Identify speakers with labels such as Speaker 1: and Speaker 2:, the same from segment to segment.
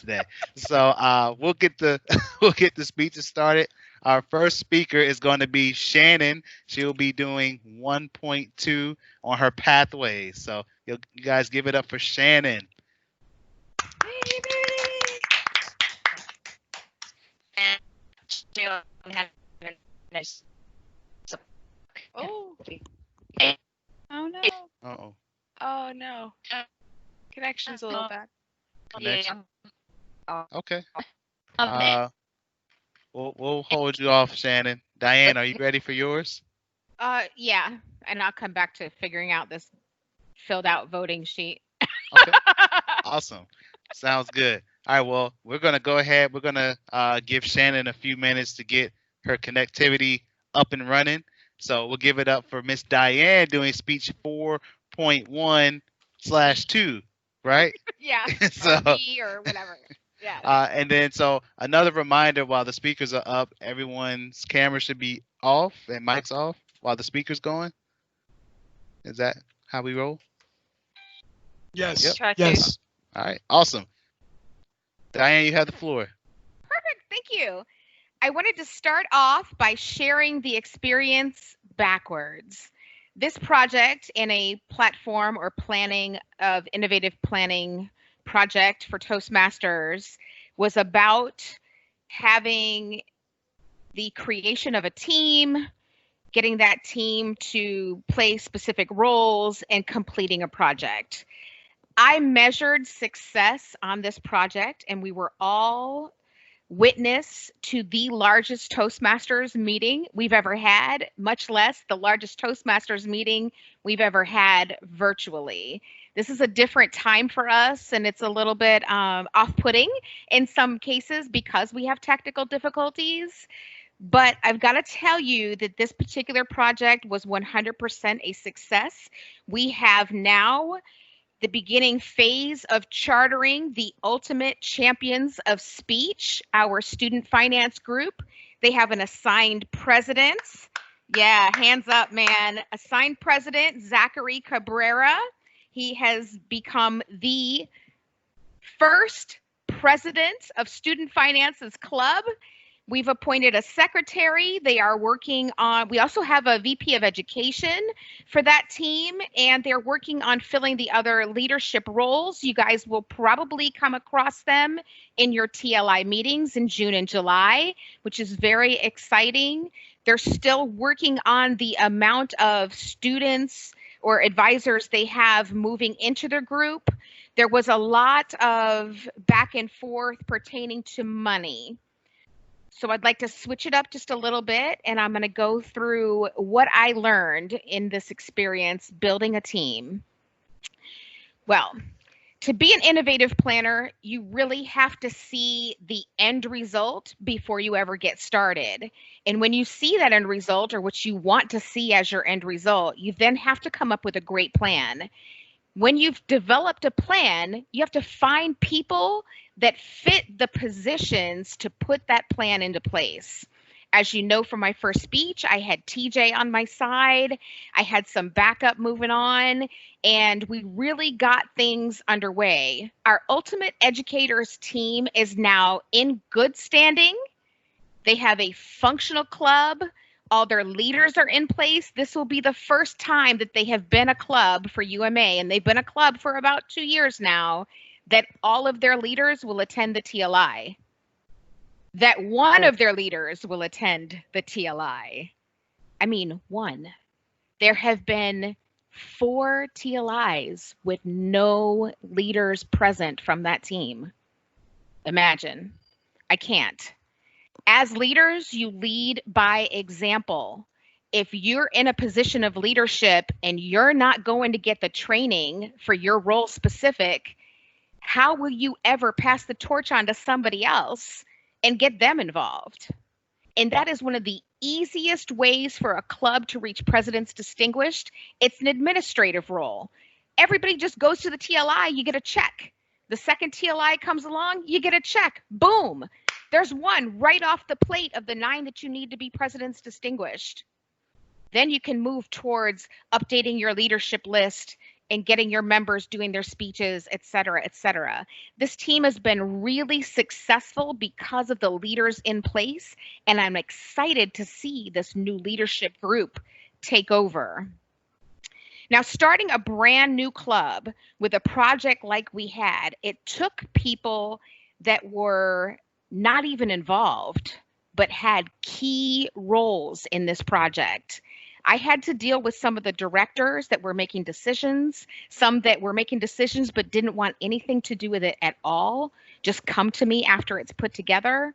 Speaker 1: today. So we'll get the we'll get the speeches started. Our first speaker is going to be Shannon. She'll be doing 1.2 on her pathway. So you guys give it up for Shannon.
Speaker 2: Oh. Oh no.
Speaker 1: Uh-oh.
Speaker 2: Oh no. Connection's a little bad.
Speaker 1: Connection. Okay. We'll hold you off, Shannon. Diane, are you ready for yours?
Speaker 3: Yeah, and I'll come back to figuring out this filled out voting sheet.
Speaker 1: Okay. Awesome. Sounds good. All right. Well, we're gonna go ahead. We're gonna give Shannon a few minutes to get her connectivity up and running. So we'll give it up for Miss Diane doing speech 4.1/2, right?
Speaker 3: Yeah.
Speaker 1: So
Speaker 3: or B or whatever. Yeah.
Speaker 1: and then so another reminder while the speakers are up, everyone's camera should be off and mics off while the speaker's going. Is that how we roll?
Speaker 4: Yes.
Speaker 1: Yep.
Speaker 2: Try to.
Speaker 4: Yes.
Speaker 1: All right. Awesome. Diane, you have the floor.
Speaker 3: Perfect. Thank you. I wanted to start off by sharing the experience backwards. This project in a platform or planning of innovative planning project for Toastmasters was about having the creation of a team, getting that team to play specific roles, and completing a project. I measured success on this project, and we were all witness to the largest Toastmasters meeting we've ever had, much less the largest Toastmasters meeting we've ever had virtually. This is a different time for us, and it's a little bit off-putting in some cases because we have technical difficulties. But I've got to tell you that this particular project was 100% a success. We have now the beginning phase of chartering the ultimate champions of speech, our student finance group. They have an assigned president. Yeah, hands up, man. Assigned president, Zachary Cabrera. He has become the first president of Student Finance's Club. We've appointed a secretary. They are working on, we also have a VP of education for that team, and they're working on filling the other leadership roles. You guys will probably come across them in your TLI meetings in June and July, which is very exciting. They're still working on the amount of students or advisors they have moving into their group. There was a lot of back and forth pertaining to money. So I'd like to switch it up just a little bit, and I'm going to go through what I learned in this experience building a team. Well, to be an innovative planner, you really have to see the end result before you ever get started. And when you see that end result, or what you want to see as your end result, you then have to come up with a great plan. When you've developed a plan, you have to find people that fit the positions to put that plan into place. As you know from my first speech, I had TJ on my side. I had some backup moving on, and we really got things underway. Our Ultimate Educators team is now in good standing. They have a functional club. All their leaders are in place. This will be the first time that they have been a club for UMA, and they've been a club for about 2 years now, that all of their leaders will attend the TLI. That one of their leaders will attend the TLI. I mean, one. There have been 4 TLIs with no leaders present from that team. Imagine. I can't. As leaders, you lead by example. If you're in a position of leadership and you're not going to get the training for your role specific, how will you ever pass the torch on to somebody else and get them involved? And that is one of the easiest ways for a club to reach President's Distinguished. It's an administrative role. Everybody just goes to the TLI, you get a check. The second TLI comes along, you get a check. Boom. There's one right off the plate of the 9 that you need to be President's Distinguished. Then you can move towards updating your leadership list and getting your members doing their speeches, et cetera, et cetera. This team has been really successful because of the leaders in place, and I'm excited to see this new leadership group take over. Now, starting a brand new club with a project like we had, it took people that were not even involved, but had key roles in this project. I had to deal with some of the directors that were making decisions, some that were making decisions but didn't want anything to do with it at all. Just come to me after it's put together.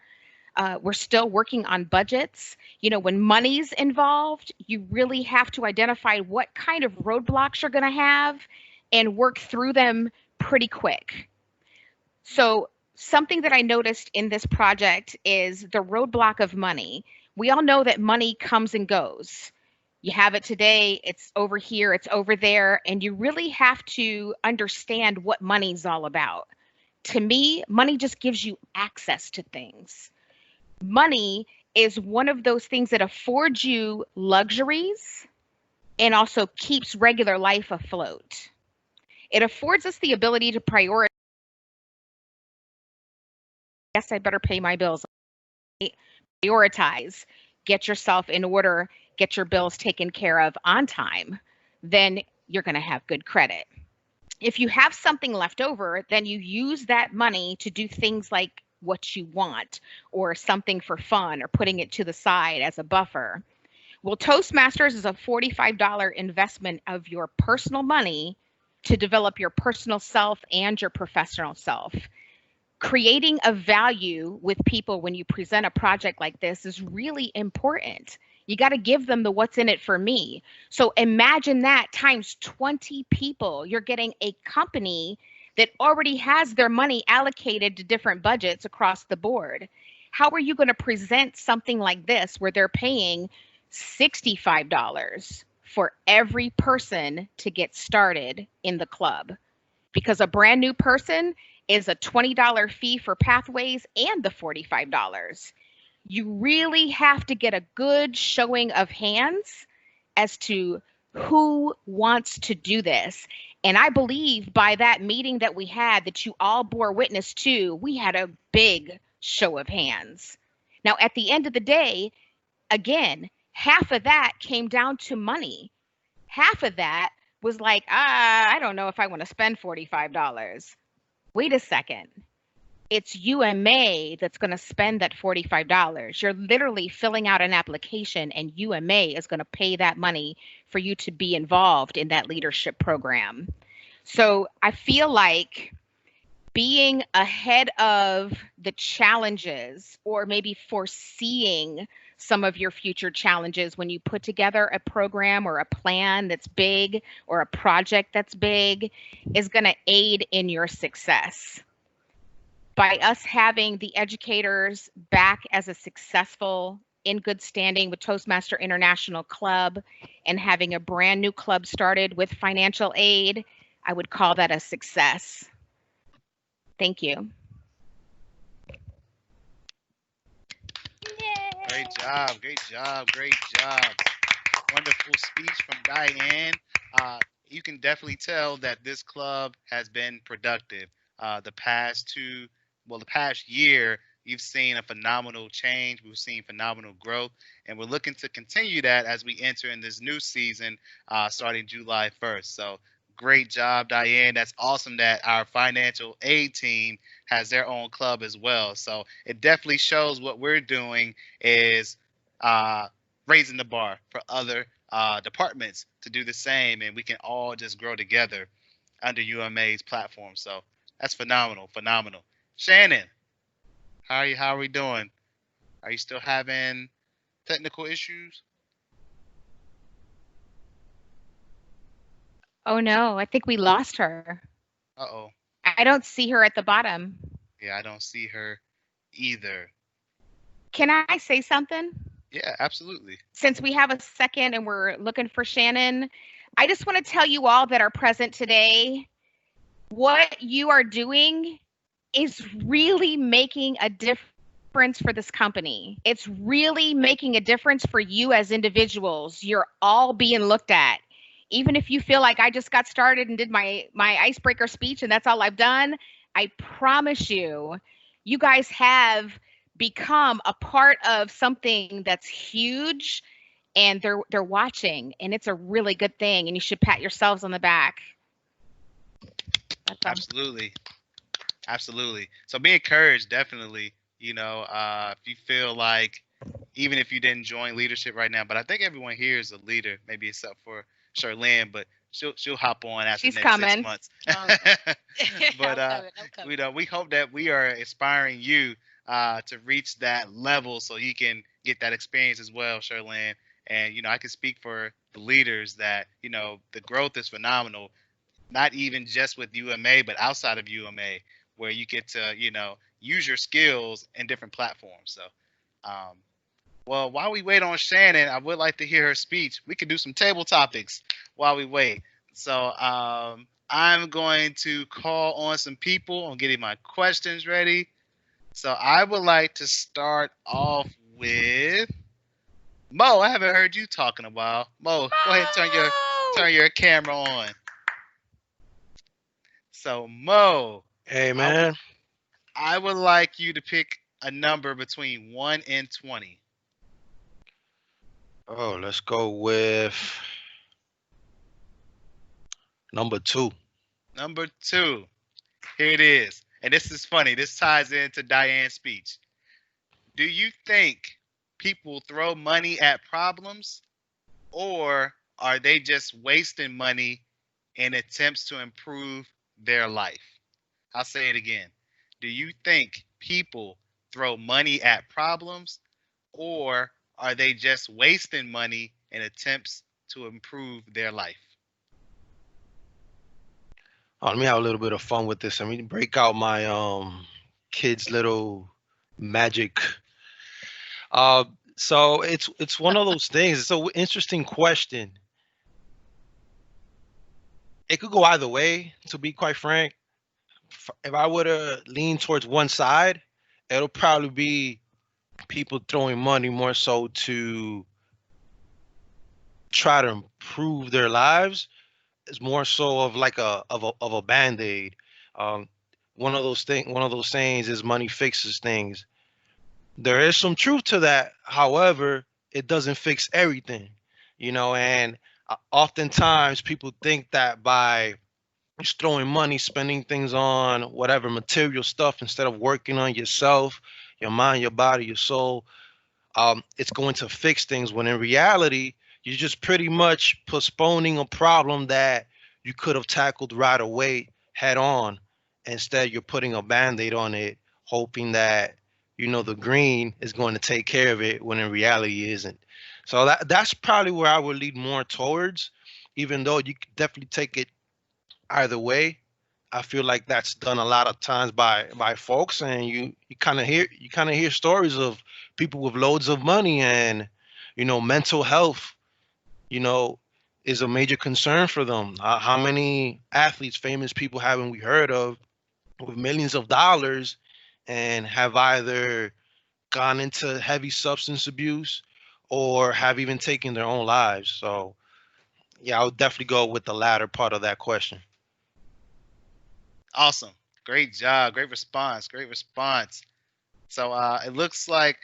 Speaker 3: We're still working on budgets. You know, when money's involved, you really have to identify what kind of roadblocks you're going to have and work through them pretty quick. So, something that I noticed in this project is the roadblock of money. We all know that money comes and goes. You have it today, it's over here, it's over there, and you really have to understand what money's all about. To me, money just gives you access to things. Money is one of those things that affords you luxuries and also keeps regular life afloat. It affords us the ability to prioritize. Yes, I better pay my bills. Prioritize, get yourself in order, get your bills taken care of on time. Then you're going to have good credit. If you have something left over, then you use that money to do things like what you want or something for fun or putting it to the side as a buffer. Well, Toastmasters is a $45 investment of your personal money to develop your personal self and your professional self. Creating a value with people when you present a project like this is really important. You got to give them the what's in it for me. So imagine that times 20 people. You're getting a company that already has their money allocated to different budgets across the board. How are you going to present something like this where they're paying $65 for every person to get started in the club? Because a brand new person is a $20 fee for pathways and the $45. You really have to get a good showing of hands as to who wants to do this. And I believe by that meeting that we had that you all bore witness to, we had a big show of hands. Now, at the end of the day, again, half of that came down to money. Half of that was like, I don't know if I want to spend $45. Wait a second. It's UMA that's going to spend that $45. You're literally filling out an application, and UMA is going to pay that money for you to be involved in that leadership program. So I feel like being ahead of the challenges, or maybe foreseeing some of your future challenges when you put together a program or a plan that's big or a project that's big, is going to aid in your success. By us having the educators back as a successful, in good standing with Toastmaster International Club, and having a brand new club started with financial aid, I would call that a success. Thank you.
Speaker 1: Great job, great job, great job. Wonderful speech from Diane. You can definitely tell that this club has been productive. The past year, you've seen a phenomenal change. We've seen phenomenal growth, and we're looking to continue that as we enter in this new season, starting July 1st. So great job, Diane. That's awesome that our financial aid team has their own club as well. So it definitely shows what we're doing is raising the bar for other departments to do the same, and we can all just grow together under UMA's platform. So that's phenomenal, phenomenal. Shannon, how are we doing? Are you still having technical issues?
Speaker 3: Oh no, I think we lost her.
Speaker 1: Uh-oh.
Speaker 3: I don't see her at the bottom.
Speaker 1: Yeah, I don't see her either.
Speaker 3: Can I say something?
Speaker 1: Yeah, absolutely.
Speaker 3: Since we have a second and we're looking for Shannon, I just want to tell you all that are present today, what you are doing is really making a difference for this company. It's really making a difference for you as individuals. You're all being looked at. even if you feel like I just got started and did my icebreaker speech and that's all I've done, I promise you, you guys have become a part of something that's huge, and they're watching, and it's a really good thing, and you should pat yourselves on the back. That's all.
Speaker 1: Absolutely. Absolutely. So be encouraged, definitely. If you feel like, even if you didn't join leadership right now, but I think everyone here is a leader, maybe except for Charlene, but she'll hop on after
Speaker 3: She's
Speaker 1: the next 6
Speaker 3: coming.
Speaker 1: months.
Speaker 5: Oh,
Speaker 1: But
Speaker 5: I'm coming.
Speaker 1: we hope that we are inspiring you to reach that level so you can get that experience as well, Charlene. And I can speak for the leaders that the growth is phenomenal, not even just with UMA, but outside of UMA, where you get to, use your skills in different platforms. So, well, while we wait on Shannon, I would like to hear her speech. We could do some table topics while we wait. So, I'm going to call on some people. I'm getting my questions ready. So, I would like to start off with Mo. I haven't heard you talk in a while. Mo, go ahead and turn your camera on. So, Mo,
Speaker 4: Hey, man.
Speaker 1: I would like you to pick a number between 1 and 20.
Speaker 4: Oh, let's go with number 2.
Speaker 1: Number 2. Here it is. And this is funny. This ties into Diane's speech. Do you think people throw money at problems, or are they just wasting money in attempts to improve their life? I'll say it again. Do you think people throw money at problems, or are they just wasting money in attempts to improve their life?
Speaker 4: Oh, let me have a little bit of fun with this. Let me break out my kids' little magic. So it's one of those things. It's an interesting question. It could go either way, to be quite frank. If I were to lean towards one side, it'll probably be people throwing money more so to try to improve their lives. It's more so of like a band-aid. Um, one of those sayings is money fixes things. There is some truth to that. However, it doesn't fix everything, and oftentimes people think that by just throwing money, spending things on whatever material stuff instead of working on yourself, your mind, your body, your soul, it's going to fix things, when in reality, you're just pretty much postponing a problem that you could have tackled right away head on. Instead, you're putting a band-aid on it, hoping that, the green is going to take care of it, when in reality it isn't. So that's probably where I would lead more towards, even though you could definitely take it either way. I feel like that's done a lot of times by folks, and you kind of hear stories of people with loads of money, and mental health, you know is a major concern for them. How many athletes, famous people haven't we heard of with millions of dollars and have either gone into heavy substance abuse or have even taken their own lives? So yeah, I would definitely go with the latter part of that question.
Speaker 1: Awesome. Great job. Great response. Great response. So it looks like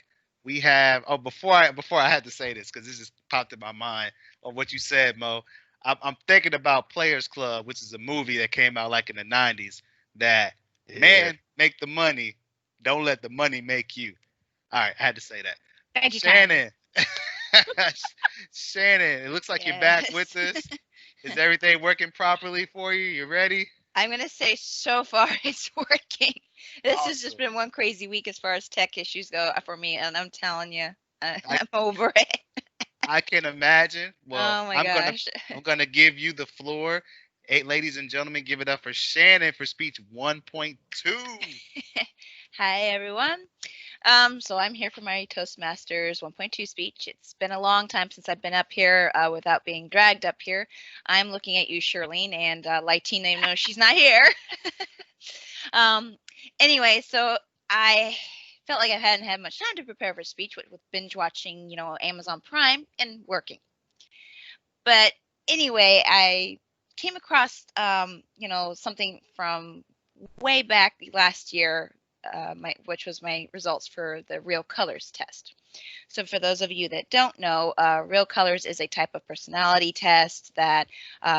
Speaker 1: we have. Oh, before I had to say this because this just popped in my mind of what you said, Mo. I'm thinking about Players Club, which is a movie that came out like in the '90s. That
Speaker 4: Yeah.
Speaker 1: man make the money, don't let the money make you. All right, I had to say that.
Speaker 3: Thank you,
Speaker 1: Shannon. Shannon, it looks like you're back with us. Is everything working properly for you? You ready?
Speaker 5: I'm going to say so far it's working. This has just
Speaker 1: Awesome.
Speaker 5: been one crazy week as far as tech issues go for me, and I'm telling you, I'm over it.
Speaker 1: I can imagine. Well,
Speaker 5: Oh my
Speaker 1: I'm
Speaker 5: gosh.
Speaker 1: gonna give you the floor. Ladies and gentlemen, give it up for Shannon for speech 1.2.
Speaker 5: Hi, everyone. So I'm here for my Toastmasters 1.2 speech. It's been a long time since I've been up here without being dragged up here. I'm looking at you, Charlene, and like Tina, even though she's not here. Anyway, so I felt like I hadn't had much time to prepare for speech with binge watching, Amazon Prime and working. But anyway, I came across, something from way back last year, which was my results for the Real Colors test. So for those of you that don't know, Real Colors is a type of personality test that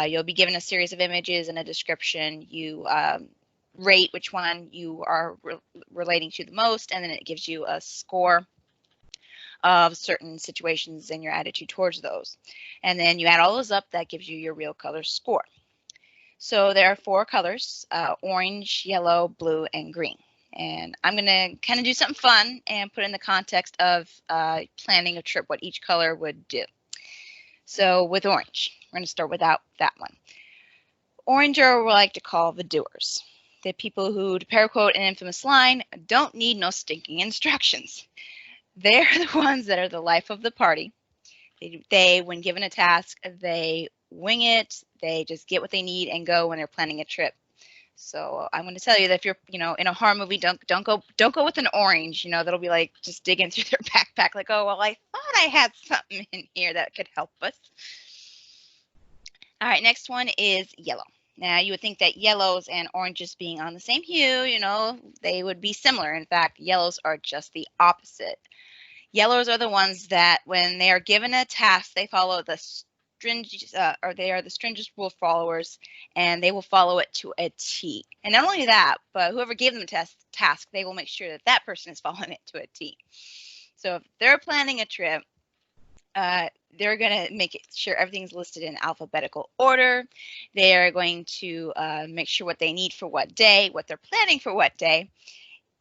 Speaker 5: you'll be given a series of images and a description. You rate which one you are relating to the most, and then it gives you a score of certain situations and your attitude towards those. And then you add all those up, that gives you your Real Colors score. So there are 4 colors, orange, yellow, blue, and green. And I'm going to kind of do something fun and put in the context of planning a trip, what each color would do. So with orange, we're going to start without that one. Orange are what we like to call the doers. The people who, to paraphrase an infamous line, don't need no stinking instructions. They're the ones that are the life of the party. They, when given a task, they wing it. They just get what they need and go when they're planning a trip. So I'm going to tell you that if you're, in a horror movie, don't go with an orange. That'll be like just digging through their backpack, like, oh well, I thought I had something in here that could help us. All right, next one is yellow. Now you would think that yellows and oranges being on the same hue, they would be similar. In fact, yellows are just the opposite. Yellows are the ones that when they are given a task, they follow the they are the stringent rule followers, and they will follow it to a T. And not only that, but whoever gave them a task, they will make sure that that person is following it to a T. So if they're planning a trip, they're going to make sure everything's listed in alphabetical order. They are going to make sure what they need for what day, what they're planning for what day.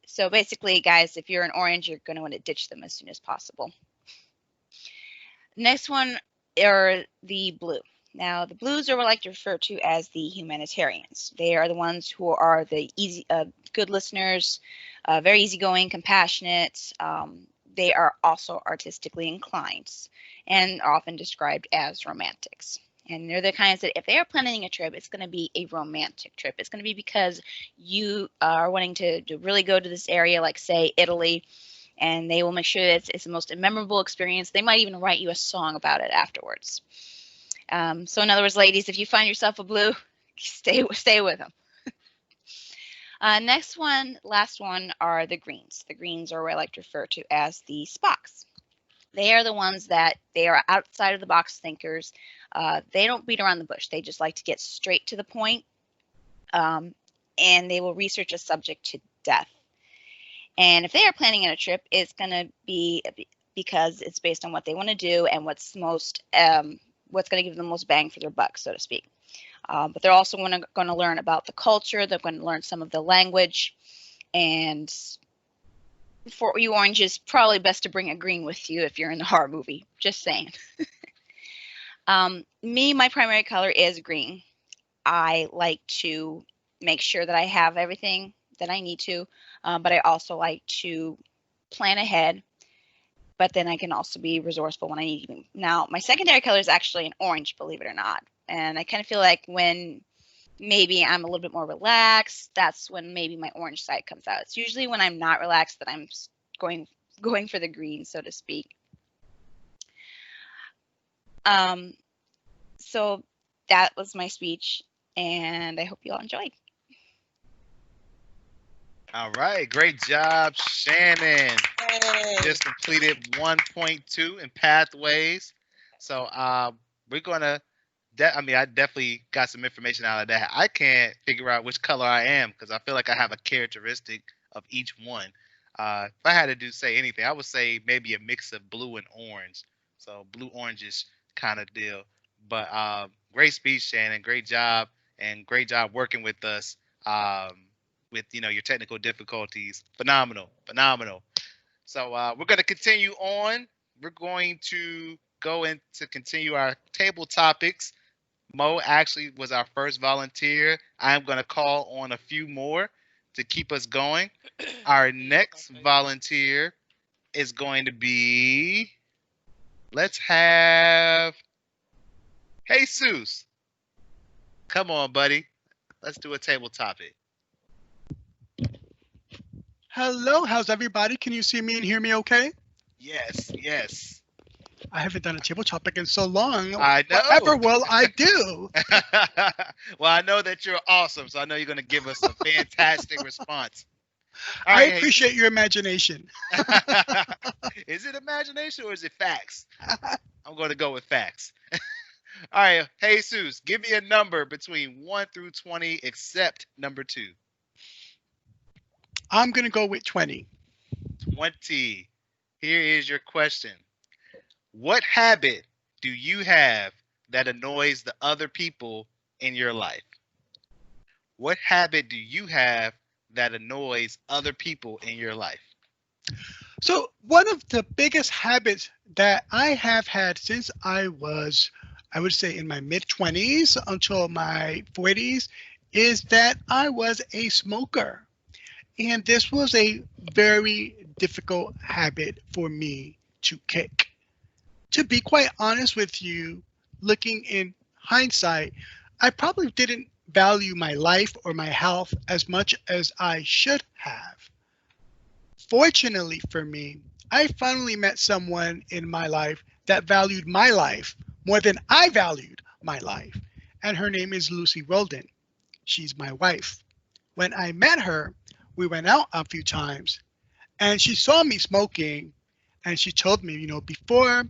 Speaker 5: So basically, guys, if you're an orange, you're going to want to ditch them as soon as possible. Next one are the blue. Now, the blues are what I like to refer to as the humanitarians. They are the ones who are the good listeners, very easygoing, compassionate. They are also artistically inclined and are often described as romantics. And they're the kinds that if they are planning a trip, it's going to be a romantic trip. It's going to be because you are wanting to really go to this area, like, say, Italy, and they will make sure that it's the most memorable experience. They might even write you a song about it afterwards. So in other words, ladies, if you find yourself a blue, stay with them. Next one, last one, are the greens. The greens are what I like to refer to as the Spocks. They are the ones that they are outside of the box thinkers. They don't beat around the bush. They just like to get straight to the point, and they will research a subject to death. And if they are planning a trip, it's going to be because it's based on what they want to do and what's going to give them the most bang for their buck, so to speak. But they're also going to learn about the culture. They're going to learn some of the language. And for you oranges, probably best to bring a green with you if you're in the horror movie. Just saying. My primary color is green. I like to make sure that I have everything that I need to, but I also like to plan ahead. But then I can also be resourceful when I need to. Now, my secondary color is actually an orange, believe it or not. And I kind of feel like when maybe I'm a little bit more relaxed, that's when maybe my orange side comes out. It's usually when I'm not relaxed that I'm going for the green, so to speak. So that was my speech, and I hope you all enjoyed.
Speaker 1: All right, great job, Shannon.
Speaker 5: Yay.
Speaker 1: Just completed 1.2 in pathways. So we're gonna. I definitely got some information out of that. I can't figure out which color I am because I feel like I have a characteristic of each one. If I had to say anything, I would say maybe a mix of blue and orange. So blue-orangish kind of deal. But great speech, Shannon. Great job, and great job working with us. With your technical difficulties, phenomenal. So we're going to continue on. We're going to go in to continue our table topics. Mo actually was our first volunteer. I'm going to call on a few more to keep us going. Our next volunteer is going to be, let's have Jesus. Come on, buddy. Let's do a table topic.
Speaker 6: Hello, how's everybody? Can you see me and hear me okay?
Speaker 1: Yes.
Speaker 6: I haven't done a table topic in so long.
Speaker 1: I know.
Speaker 6: Whatever will I do?
Speaker 1: Well, I know that you're awesome, so I know you're going to give us a fantastic response. All
Speaker 6: I
Speaker 1: right,
Speaker 6: appreciate your imagination.
Speaker 1: Is it imagination or is it facts? I'm going to go with facts. All right, Jesus, give me a number between 1 through 20, except number 2.
Speaker 6: I'm going to go with 20.
Speaker 1: 20. Here is your question. What habit do you have that annoys the other people in your life? What habit do you have that annoys other people in your life?
Speaker 6: So one of the biggest habits that I have had since I was, I would say, in my mid-20s until my 40s is that I was a smoker. And this was a very difficult habit for me to kick. To be quite honest with you, looking in hindsight, I probably didn't value my life or my health as much as I should have. Fortunately for me, I finally met someone in my life that valued my life more than I valued my life. And her name is Lucy Roldan. She's my wife. When I met her, we went out a few times and she saw me smoking and she told me, before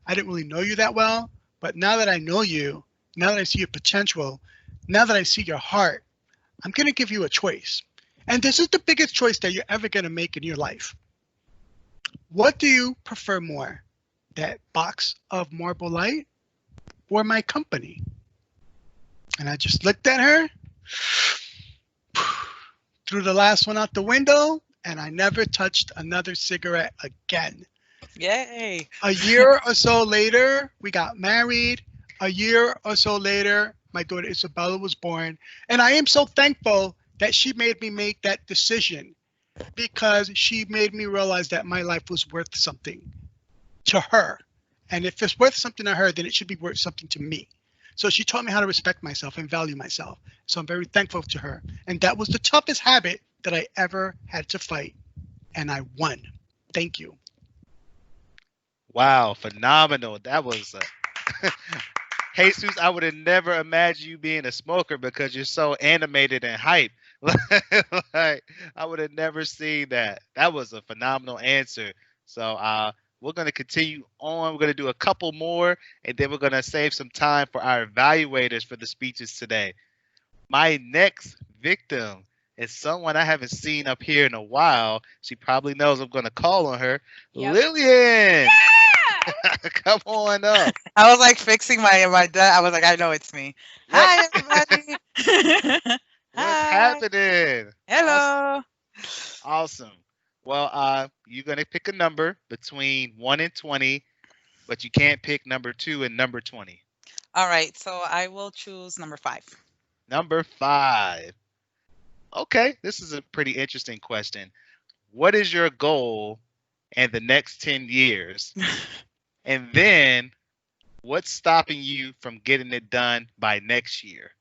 Speaker 6: I didn't really know you that well, but now that I know you, now that I see your potential, now that I see your heart, I'm going to give you a choice. And this is the biggest choice that you're ever going to make in your life. What do you prefer more, that box of Marble Light or my company? And I just looked at her, threw the last one out the window, and I never touched another cigarette again.
Speaker 2: Yay.
Speaker 6: A year or so later, we got married. A year or so later, my daughter Isabella was born. And I am so thankful that she made me make that decision because she made me realize that my life was worth something to her. And if it's worth something to her, then it should be worth something to me. So she taught me how to respect myself and value myself. So I'm very thankful to her. And that was the toughest habit that I ever had to fight. And I won. Thank you.
Speaker 1: Wow, phenomenal. That was Jesus, I would have never imagined you being a smoker because you're so animated and hype. Like, I would have never seen that. That was a phenomenal answer. So we're going to continue on. We're going to do a couple more, and then we're going to save some time for our evaluators for the speeches today. My next victim is someone I haven't seen up here in a while. She probably knows I'm going to call on her.
Speaker 3: Yep.
Speaker 1: Lillian!
Speaker 3: Yeah!
Speaker 1: Come on up.
Speaker 2: I was like fixing my I was like, I know it's me. Hi, everybody.
Speaker 1: What's
Speaker 2: Hi.
Speaker 1: happening?
Speaker 2: Hello.
Speaker 1: Awesome. Well, you're gonna pick a number between 1 and 20, but you can't pick number 2 and number 20.
Speaker 2: All right, so I will choose number 5.
Speaker 1: Number 5. Okay, this is a pretty interesting question. What is your goal in the next 10 years? And then what's stopping you from getting it done by next year?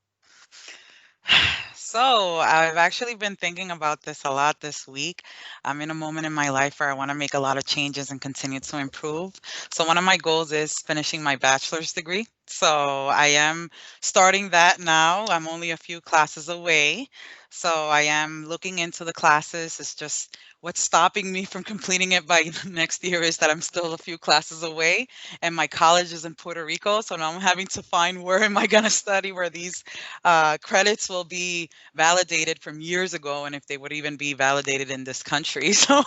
Speaker 2: So I've actually been thinking about this a lot this week. I'm in a moment in my life where I want to make a lot of changes and continue to improve. So one of my goals is finishing my bachelor's degree. So I am starting that now. I'm only a few classes away. So I am looking into the classes. It's just what's stopping me from completing it by next year is that I'm still a few classes away and my college is in Puerto Rico. So now I'm having to find where am I going to study, where these credits will be validated from years ago and if they would even be validated in this country. So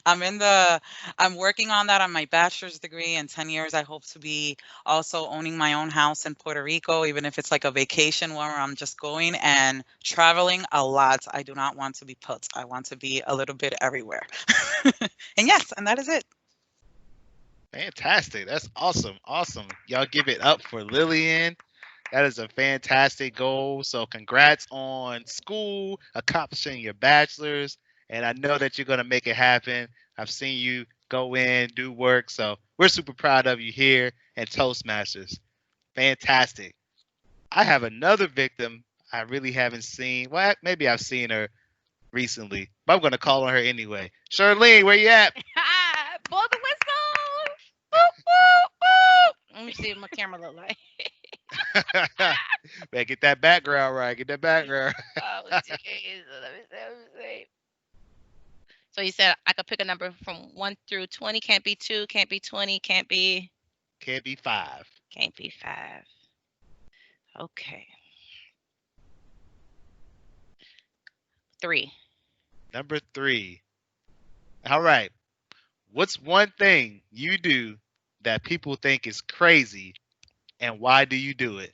Speaker 2: I'm working on that on my bachelor's degree. In 10 years, I hope to be also owning my own house in Puerto Rico, even if it's like a vacation where I'm just going and traveling a lot. I do not want to be put. I want to be a little bit everywhere. And yes, and that is it.
Speaker 1: Fantastic. That's awesome. Awesome. Y'all give it up for Lillian. That is a fantastic goal. So congrats on school, accomplishing your bachelor's. And I know that you're going to make it happen. I've seen you go in, do work. So we're super proud of you here at Toastmasters. Fantastic. I have another victim I really haven't seen. Well, maybe I've seen her recently, but I'm going to call on her anyway. Charlene, where you at?
Speaker 3: Blow the whistle! Woo, woo,
Speaker 5: Let me see what my camera look like.
Speaker 1: Man, get that background right. Get that background.
Speaker 5: Oh, jeez. Let me see. So you said I could pick a number from 1 through 20. Can't be 2, can't be 20,
Speaker 1: Can't be 5.
Speaker 5: can't be 5. Okay. 3.
Speaker 1: Number 3. All right. What's one thing you do that people think is crazy, and why do you do it?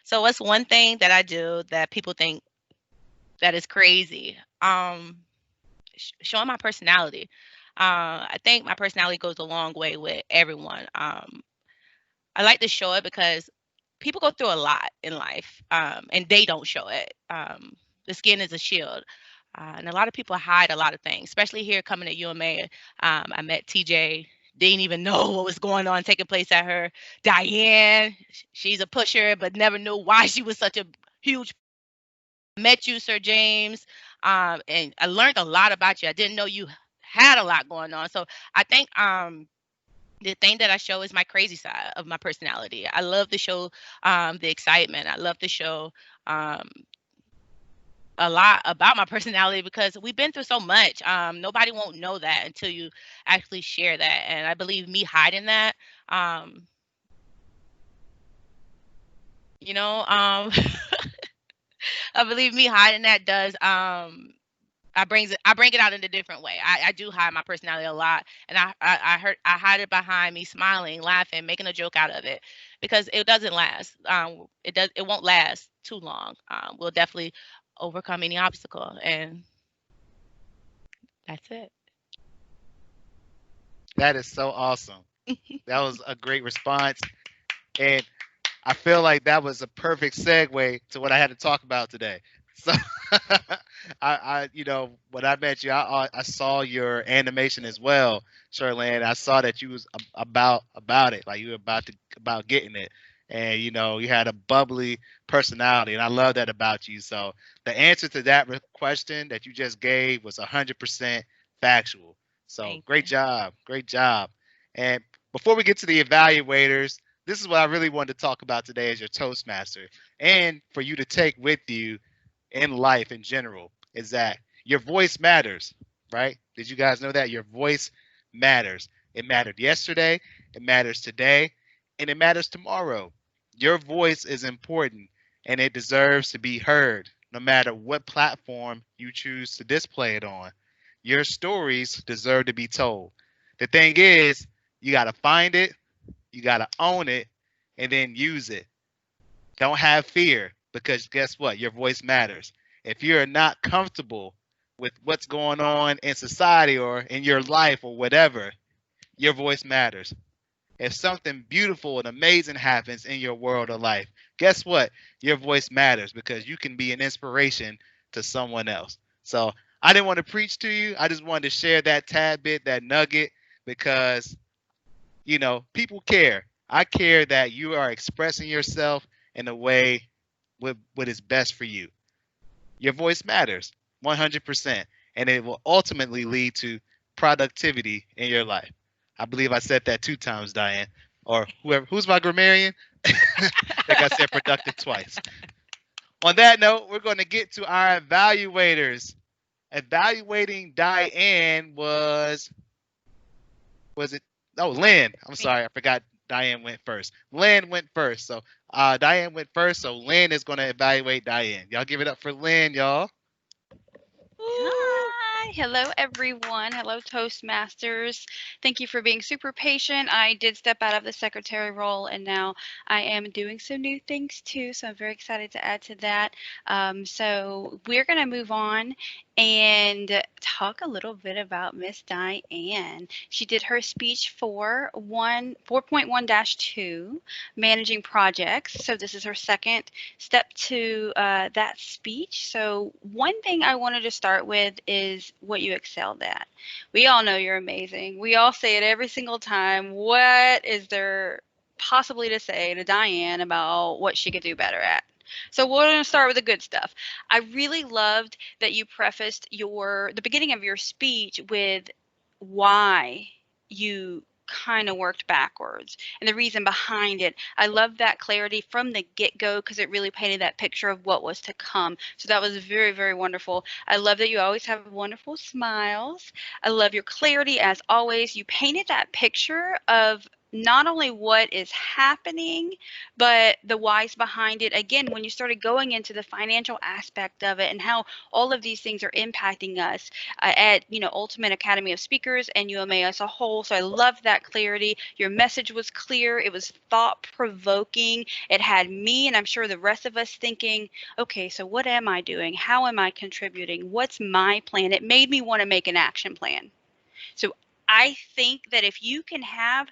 Speaker 5: So what's one thing that I do that people think that is crazy? Showing my personality. I think my personality goes a long way with everyone. I like to show it because people go through a lot in life, and they don't show it. The skin is a shield. And a lot of people hide a lot of things, especially here coming to UMA. I met TJ, didn't even know what was going on taking place at her. Diane, she's a pusher, but never knew why she was such a huge. Met you, Sir James, and I learned a lot about you. I didn't know you had a lot going on. So I think the thing that I show is my crazy side of my personality. I love to show the excitement. I love to show um, a lot about my personality because we've been through so much. Nobody won't know that until you actually share that. And I believe me hiding that, um, you know, I believe me hiding that does I bring it out in a different way. I do hide my personality a lot, and I hide it behind me smiling, laughing, making a joke out of it because it doesn't last. It won't last too long. We'll definitely overcome any obstacle, and that's it.
Speaker 1: That is so awesome. That was a great response. And I feel like that was a perfect segue to what I had to talk about today. So, when I met you, I saw your animation as well, Charlene. I saw that you was about it, like you were about getting it, and you had a bubbly personality, and I love that about you. So, the answer to that question that you just gave was 100% factual. So,
Speaker 5: Thank
Speaker 1: great
Speaker 5: you.
Speaker 1: job, great job. And before we get to the evaluators, this is what I really wanted to talk about today as your Toastmaster, and for you to take with you in life in general, is that your voice matters, right? Did you guys know that your voice matters? It mattered yesterday, it matters today, and it matters tomorrow. Your voice is important and it deserves to be heard no matter what platform you choose to display it on. Your stories deserve to be told. The thing is, you got to find it, you got to own it, and then use it. Don't have fear because guess what? Your voice matters. If you're not comfortable with what's going on in society or in your life or whatever, your voice matters. If something beautiful and amazing happens in your world of life, guess what? Your voice matters because you can be an inspiration to someone else. So I didn't want to preach to you. I just wanted to share that tad bit, that nugget, because people care. I care that you are expressing yourself in a way what is best for you. Your voice matters 100%, and it will ultimately lead to productivity in your life. I believe I said that 2 times, Diane, or whoever. Who's my grammarian? Like I said, productive twice. On that note, we're going to get to our evaluators. Evaluating Diane was it? Oh, Lynn. I'm
Speaker 5: Me.
Speaker 1: sorry, I forgot. Diane went first. Lynn went first. So Diane went first. So Lynn is going to evaluate Diane. Y'all give it up for Lynn, y'all.
Speaker 5: Ooh.
Speaker 7: Hi, hello everyone. Hello, Toastmasters. Thank you for being super patient. I did step out of the secretary role and now I am doing some new things too. So I'm very excited to add to that. So we're going to move on and talk a little bit about Miss Diane. She did her speech for 4.1-2, managing projects. So this is her second step to that speech. So one thing I wanted to start with is what you excelled at. We all know you're amazing. We all say it every single time. What is there possibly to say to Diane about what she could do better at? So we're going to start with the good stuff. I really loved that you prefaced the beginning of your speech with why you kind of worked backwards and the reason behind it. I love that clarity from the get-go because it really painted that picture of what was to come. So that was very, very wonderful. I love that you always have wonderful smiles. I love your clarity as always. You painted that picture of not only what is happening, but the whys behind it. Again, when you started going into the financial aspect of it and how all of these things are impacting us at, Ultimate Academy of Speakers and UMA as a whole. So I love that clarity. Your message was clear. It was thought provoking. It had me and I'm sure the rest of us thinking, okay, so what am I doing? How am I contributing? What's my plan? It made me want to make an action plan. So I think that if you can have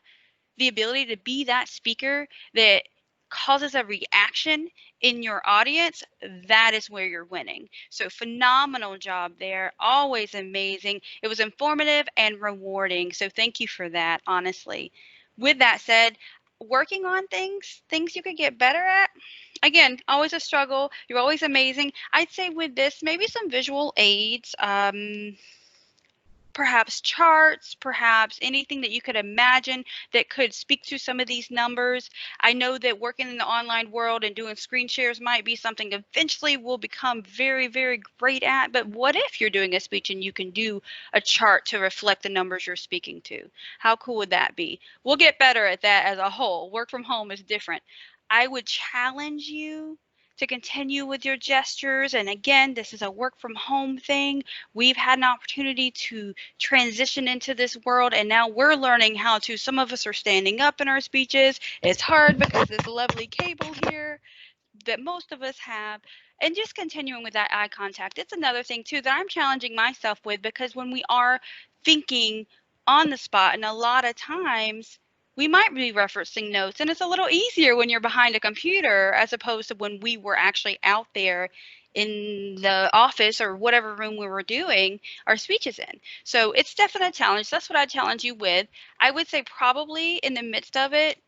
Speaker 7: the ability to be that speaker that causes a reaction in your audience, that is where you're winning. So phenomenal job there. Always amazing. It was informative and rewarding. So thank you for that, honestly. With that said, working on things you could get better at. Again, always a struggle. You're always amazing. I'd say with this, maybe some visual aids. Perhaps charts, perhaps anything that you could imagine that could speak to some of these numbers. I know that working in the online world and doing screen shares might be something eventually we'll become very, very great at. But what if you're doing a speech and you can do a chart to reflect the numbers you're speaking to? How cool would that be? We'll get better at that as a whole. Work from home is different. I would challenge you to continue with your gestures. And again, this is a work from home thing. We've had an opportunity to transition into this world, and now we're learning how to. Some of us are standing up in our speeches. It's hard because this lovely cable here that most of us have, and just continuing with that eye contact. It's another thing too that I'm challenging myself with, because when we are thinking on the spot, and a lot of times we might be referencing notes, and it's a little easier when you're behind a computer as opposed to when we were actually out there in the office or whatever room we were doing our speeches in. So it's definitely a challenge. That's what I challenge you with. I would say probably in the midst of it,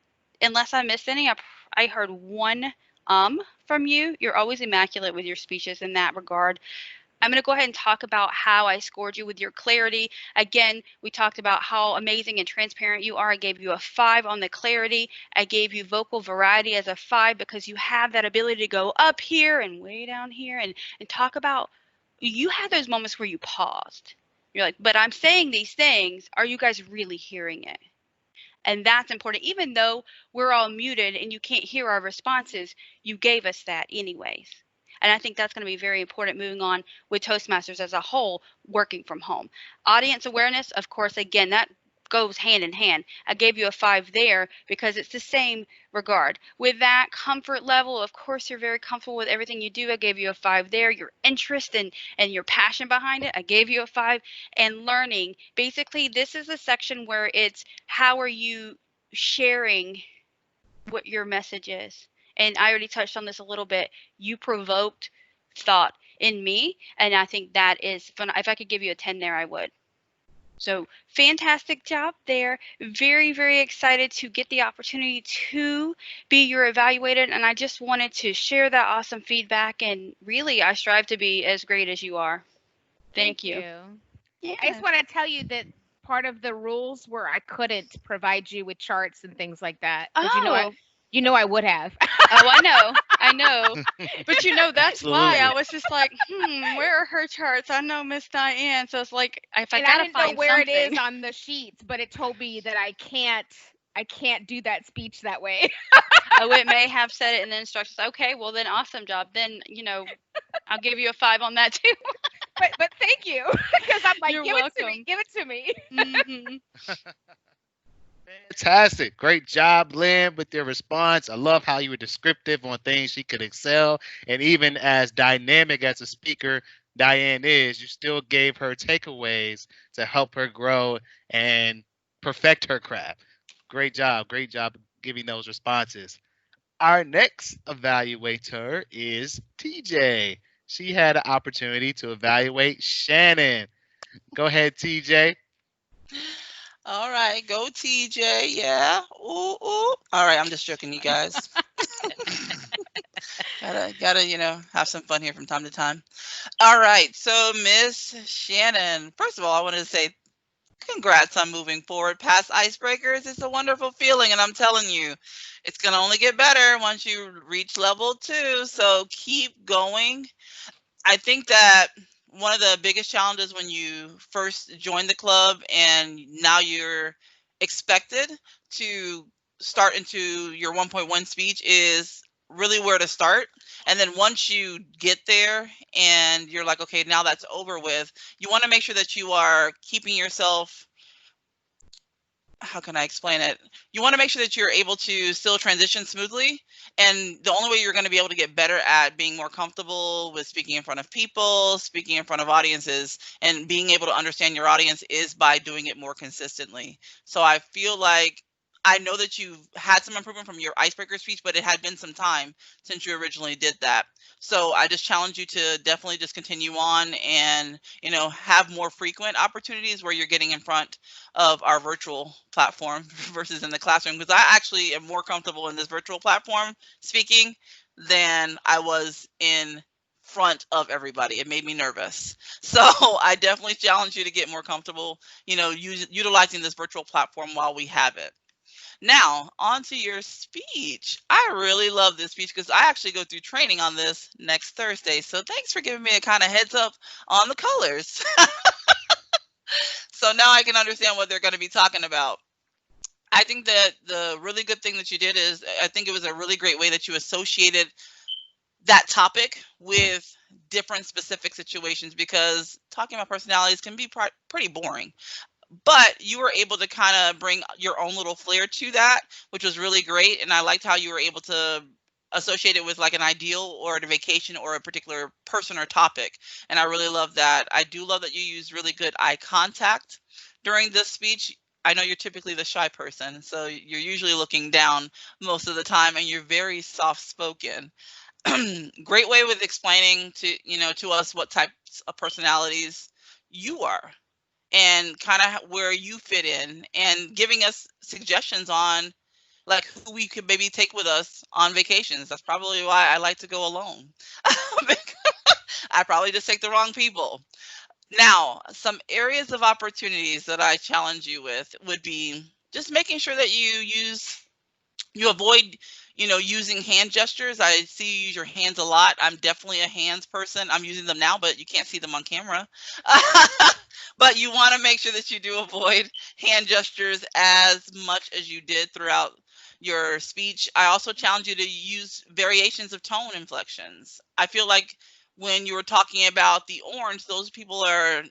Speaker 7: unless I missed any, I heard one from you. You're always immaculate with your speeches in that regard. I'm going to go ahead and talk about how I scored you with your clarity. Again, we talked about how amazing and transparent you are. I gave you a 5 on the clarity. I gave you vocal variety as a 5 because you have that ability to go up here and way down here and talk about, you had those moments where you paused. You're like, but I'm saying these things. Are you guys really hearing it? And that's important. Even though we're all muted and you can't hear our responses, you gave us that anyways. And I think that's going to be very important moving on with Toastmasters as a whole, working from home. Audience awareness, of course, again, that goes hand in hand. I gave you a 5 there because it's the same regard. With that comfort level, of course, you're very comfortable with everything you do. I gave you a 5 there. Your interest and your passion behind it, I gave you a 5. And learning, basically, this is a section where it's how are you sharing what your message is. And I already touched on this a little bit. You provoked thought in me, and I think that is fun. If I could give you a 10 there, I would. So fantastic job there. Very, very excited to get the opportunity to be your evaluator. And I just wanted to share that awesome feedback. And really, I strive to be as great as you are. Thank you.
Speaker 3: Yeah. I just want to tell you that part of the rules were I couldn't provide you with charts and things like that.
Speaker 7: Oh.
Speaker 3: I would have.
Speaker 7: Oh, I know. But that's why I was just like, where are her charts? I know Miss Diane. So it's like, if I gotta
Speaker 3: didn't
Speaker 7: find
Speaker 3: know where
Speaker 7: something.
Speaker 3: it is on the sheets, but it told me that I can't do that speech that way.
Speaker 7: Oh, it may have said it in the instructions. Okay, well then awesome job. Then, I'll give you a 5 on that too.
Speaker 3: but thank you. Because I'm like,
Speaker 7: You're
Speaker 3: give
Speaker 7: welcome.
Speaker 3: Give it to me.
Speaker 7: Mm-hmm.
Speaker 1: Fantastic. Great job, Lynn, with your response. I love how you were descriptive on things she could excel. And even as dynamic as a speaker Diane is, you still gave her takeaways to help her grow and perfect her craft. Great job. Great job giving those responses. Our next evaluator is TJ. She had an opportunity to evaluate Shannon. Go ahead, TJ.
Speaker 8: All right, go TJ. Yeah. Ooh, ooh. All right, I'm just joking, you guys. gotta, have some fun here from time to time. All right, so Miss Shannon, first of all, I wanted to say Congrats on moving forward past icebreakers. It's a wonderful feeling, and I'm telling you, it's going to only get better once you reach level 2. So keep going. I think that one of the biggest challenges when you first join the club and now you're expected to start into your 1.1 speech is really where to start. And then once you get there and you're like, okay, now that's over with, you want to make sure that you are keeping yourself, how can I explain it? You want to make sure that you're able to still transition smoothly. And the only way you're going to be able to get better at being more comfortable with speaking in front of people, speaking in front of audiences, and being able to understand your audience is by doing it more consistently. So I feel like I know that you've had some improvement from your icebreaker speech, but it had been some time since you originally did that. So I just challenge you to definitely just continue on and, have more frequent opportunities where you're getting in front of our virtual platform versus in the classroom, because I actually am more comfortable in this virtual platform speaking than I was in front of everybody. It made me nervous. So I definitely challenge you to get more comfortable, utilizing this virtual platform while we have it. Now, on to your speech. I really love this speech because I actually go through training on this next Thursday. So thanks for giving me a kind of heads up on the colors. So now I can understand what they're going to be talking about. I think that the really good thing that you did is I think it was a really great way that you associated that topic with different specific situations, because talking about personalities can be pretty boring. But you were able to kind of bring your own little flair to that, which was really great. And I liked how you were able to associate it with like an ideal or a vacation or a particular person or topic. And I really love that. I do love that you used really good eye contact during this speech. I know you're typically the shy person, so you're usually looking down most of the time, and you're very soft spoken. Great way with explaining to us what types of personalities you are and kind of where you fit in, and giving us suggestions on like who we could maybe take with us on vacations. That's probably why I like to go alone. I probably just take the wrong people. Now, some areas of opportunities that I challenge you with would be just making sure that you avoid using hand gestures. I see you use your hands a lot. I'm definitely a hands person. I'm using them now, but you can't see them on camera. But you want to make sure that you do avoid hand gestures as much as you did throughout your speech. I also challenge you to use variations of tone inflections. I feel like when you were talking about the orange, those people are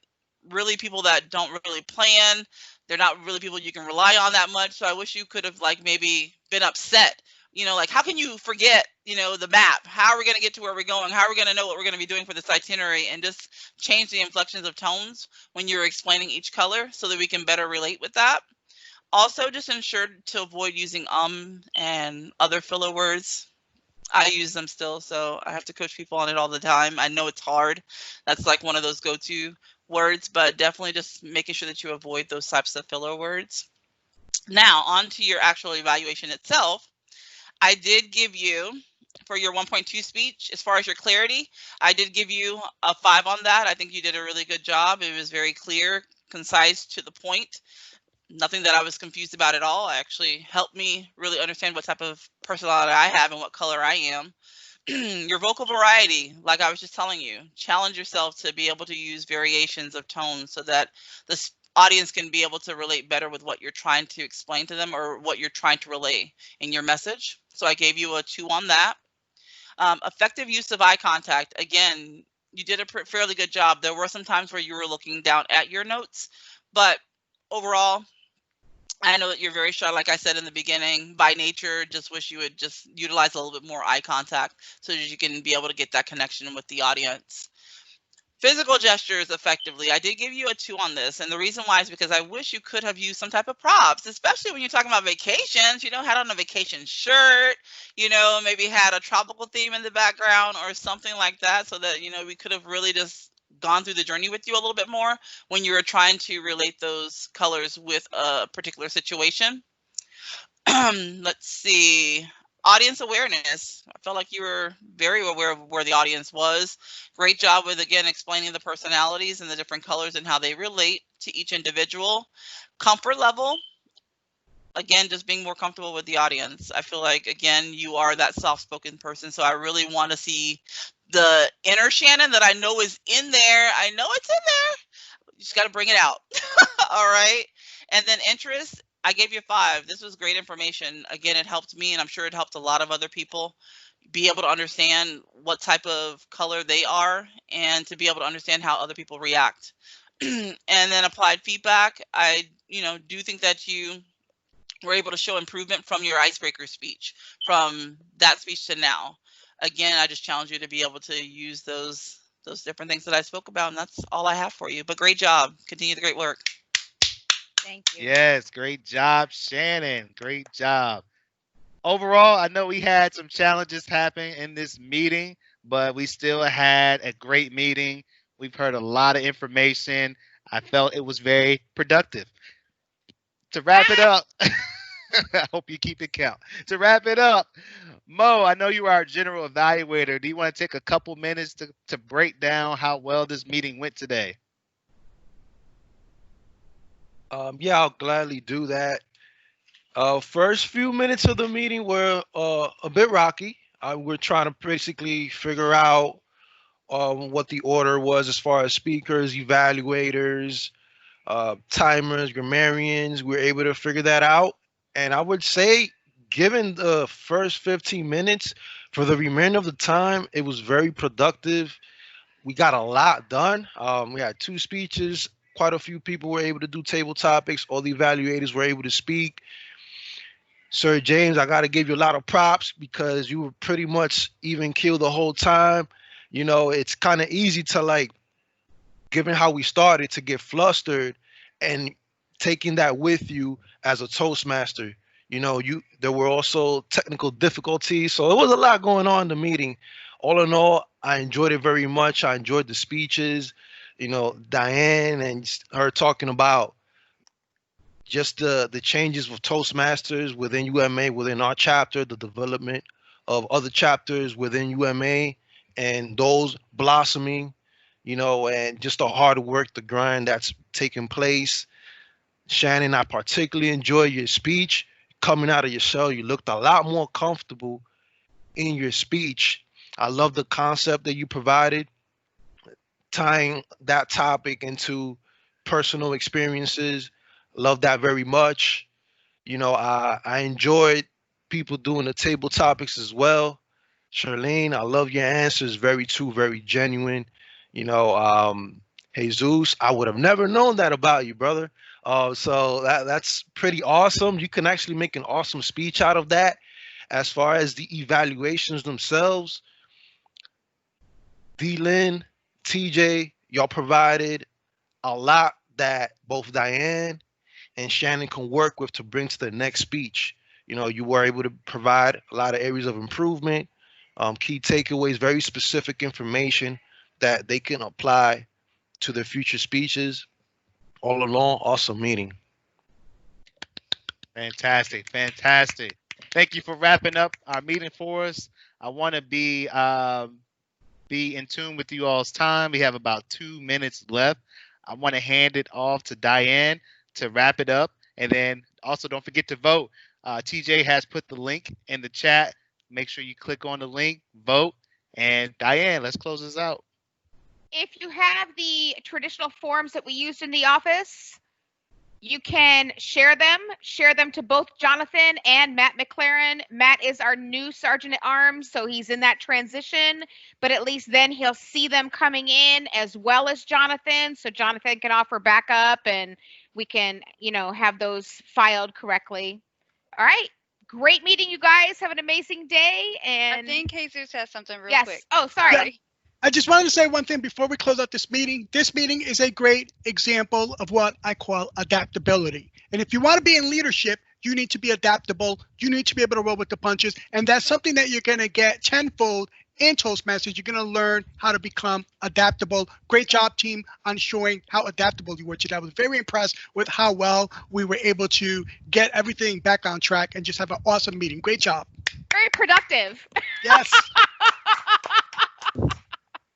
Speaker 8: really people that don't really plan. They're not really people you can rely on that much. So I wish you could have like maybe been upset. Like how can you forget, the map? How are we going to get to where we're going? How are we going to know what we're going to be doing for this itinerary? And just change the inflections of tones when you're explaining each color so that we can better relate with that. Also, just ensure to avoid using and other filler words. I use them still, so I have to coach people on it all the time. I know it's hard. That's like one of those go-to words, but definitely just making sure that you avoid those types of filler words. Now, on to your actual evaluation itself. I did give you, for your 1.2 speech, as far as your clarity, I did give you a 5 on that. I think you did a really good job. It was very clear, concise, to the point. Nothing that I was confused about at all. It actually helped me really understand what type of personality I have and what color I am. Your vocal variety, like I was just telling you, challenge yourself to be able to use variations of tone so that the audience can be able to relate better with what you're trying to explain to them or what you're trying to relay in your message. So I gave you a 2 on that. Effective use of eye contact. Again, you did a fairly good job. There were some times where you were looking down at your notes, but overall, I know that you're very shy, like I said in the beginning, by nature. Just wish you would just utilize a little bit more eye contact so that you can be able to get that connection with the audience. Physical gestures effectively. I did give you a 2 on this. And the reason why is because I wish you could have used some type of props, especially when you're talking about vacations, had on a vacation shirt, maybe had a tropical theme in the background or something like that so that, we could have really just gone through the journey with you a little bit more when you were trying to relate those colors with a particular situation. Let's see. audience awareness. I felt like you were very aware of where the audience was. Great job with, again, explaining the personalities and the different colors and how they relate to each individual. Comfort level, again, just being more comfortable with the audience. I feel like, again, you are that soft-spoken person, so I really want to see the inner Shannon that I know is in there. I know it's in there. You just got to bring it out. All right. And then interest, I gave you 5. This was great information. Again, it helped me, and I'm sure it helped a lot of other people be able to understand what type of color they are and to be able to understand how other people react. And then applied feedback, I do think that you were able to show improvement from your icebreaker speech, from that speech to now. Again, I just challenge you to be able to use those different things that I spoke about, and that's all I have for you. But great job. Continue the great work.
Speaker 5: Thank you.
Speaker 1: Yes, great job, Shannon. Great job. Overall, I know we had some challenges happen in this meeting, but we still had a great meeting. We've heard a lot of information. I felt it was very productive. To wrap it up, I hope you keep it count. To wrap it up, Mo, I know you are our general evaluator. Do you want to take a couple minutes to break down how well this meeting went today?
Speaker 4: Yeah, I'll gladly do that. First few minutes of the meeting were a bit rocky. We're trying to basically figure out what the order was as far as speakers, evaluators, timers, grammarians. We were able to figure that out. And I would say, given the first 15 minutes, for the remainder of the time, it was very productive. We got a lot done. We had 2 speeches. Quite a few people were able to do table topics. All the evaluators were able to speak. Sir James, I got to give you a lot of props because you were pretty much even keel the whole time. It's kind of easy to, given how we started, to get flustered, and taking that with you as a Toastmaster. There were also technical difficulties, so it was a lot going on in the meeting. All in all, I enjoyed it very much. I enjoyed the speeches. Diane and her talking about just the changes with Toastmasters within UMA, within our chapter, the development of other chapters within UMA, and those blossoming, and just the hard work, the grind that's taking place. Shannon, I particularly enjoyed your speech. Coming out of your shell, you looked a lot more comfortable in your speech. I love the concept that you provided, tying that topic into personal experiences. Love that very much. I enjoyed people doing the table topics as well. Charlene, I love your answers. Very true, very genuine. Jesus, I would have never known that about you, brother. So that's pretty awesome. You can actually make an awesome speech out of that. As far as the evaluations themselves, D-Lyn, TJ, y'all provided a lot that both Diane and Shannon can work with to bring to the next speech. You were able to provide a lot of areas of improvement, key takeaways, very specific information that they can apply to their future speeches. All along, awesome meeting.
Speaker 1: Fantastic, fantastic. Thank you for wrapping up our meeting for us. I want to be in tune with you all's time. We have about 2 minutes left. I want to hand it off to Diane to wrap it up, and then also don't forget to vote. TJ has put the link in the chat. Make sure you click on the link, vote, and Diane, let's close this out.
Speaker 3: If you have the traditional forms that we used in the office, you can share them to both Jonathan and Matt McLaren. Matt is our new Sergeant at Arms, so he's in that transition, but at least then he'll see them coming in as well as Jonathan, so Jonathan can offer backup and we can, have those filed correctly. All right. Great meeting, you guys. Have an amazing day. And
Speaker 7: I think Jesus has something real
Speaker 3: yes.
Speaker 7: quick.
Speaker 3: Oh, sorry.
Speaker 6: I just wanted to say one thing before we close out this meeting. This meeting is a great example of what I call adaptability. And if you want to be in leadership, you need to be adaptable. You need to be able to roll with the punches. And that's something that you're going to get tenfold in Toastmasters. You're going to learn how to become adaptable. Great job, team, on showing how adaptable you were today. I was very impressed with how well we were able to get everything back on track and just have an awesome meeting. Great job.
Speaker 3: very productive.
Speaker 6: Yes.